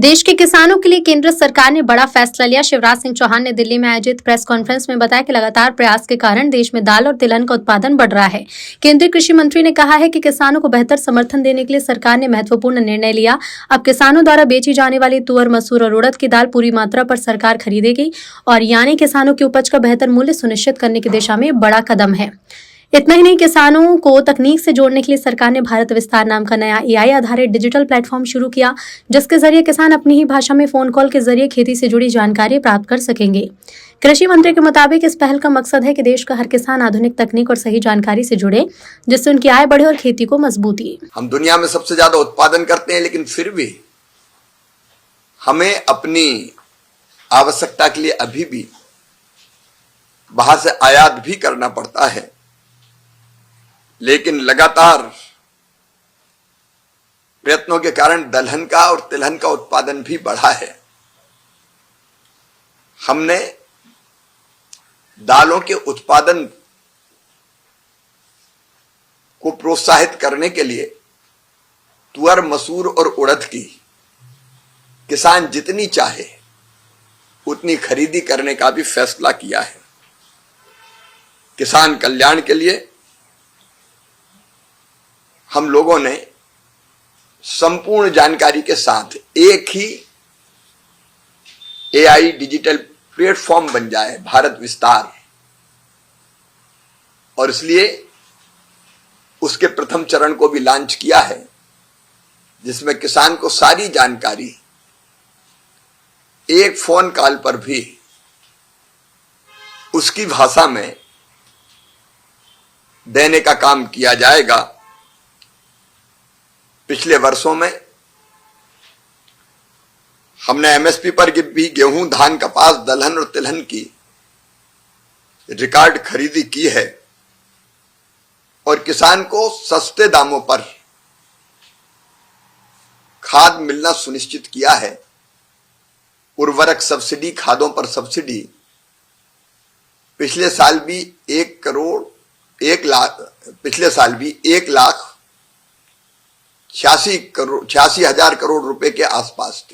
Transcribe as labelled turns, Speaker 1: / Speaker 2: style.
Speaker 1: देश के किसानों के लिए केंद्र सरकार ने बड़ा फैसला लिया। शिवराज सिंह चौहान ने दिल्ली में आयोजित प्रेस कॉन्फ्रेंस में बताया कि लगातार प्रयास के कारण देश में दाल और तिलहन का उत्पादन बढ़ रहा है। केंद्रीय कृषि मंत्री ने कहा है कि किसानों को बेहतर समर्थन देने के लिए सरकार ने महत्वपूर्ण निर्णय लिया। अब किसानों द्वारा बेची जाने वाली तुअर, मसूर और उड़द की दाल पूरी मात्रा पर सरकार खरीदेगी और यानी किसानों की उपज का बेहतर मूल्य सुनिश्चित करने की दिशा में बड़ा कदम है। इतना ही नहीं, किसानों को तकनीक से जोड़ने के लिए सरकार ने भारत विस्तार नाम का नया एआई आधारित डिजिटल प्लेटफॉर्म शुरू किया, जिसके जरिए किसान अपनी ही भाषा में फोन कॉल के जरिए खेती से जुड़ी जानकारी प्राप्त कर सकेंगे। कृषि मंत्री के मुताबिक इस पहल का मकसद है कि देश का हर किसान आधुनिक तकनीक और सही जानकारी से जुड़े, जिससे उनकी आय बढ़े और खेती को मजबूती।
Speaker 2: हम दुनिया में सबसे ज्यादा उत्पादन करते हैं, लेकिन फिर भी हमें अपनी आवश्यकता के लिए अभी भी बाहर से आयात भी करना पड़ता है। लेकिन लगातार प्रयत्नों के कारण दलहन का और तिलहन का उत्पादन भी बढ़ा है। हमने दालों के उत्पादन को प्रोत्साहित करने के लिए तुअर, मसूर और उड़द की किसान जितनी चाहे उतनी खरीदी करने का भी फैसला किया है। किसान कल्याण के लिए हम लोगों ने संपूर्ण जानकारी के साथ एक ही एआई डिजिटल प्लेटफॉर्म बन जाए, भारत विस्तार, और इसलिए उसके प्रथम चरण को भी लॉन्च किया है, जिसमें किसान को सारी जानकारी एक फोन कॉल पर भी उसकी भाषा में देने का काम किया जाएगा। पिछले वर्षों में हमने एमएसपी पर भी गेहूं, धान, कपास, दलहन और तिलहन की रिकॉर्ड खरीदी की है और किसान को सस्ते दामों पर खाद मिलना सुनिश्चित किया है। उर्वरक सब्सिडी, खादों पर सब्सिडी पिछले साल भी 1,86,000 करोड़ रुपए के आसपास थी।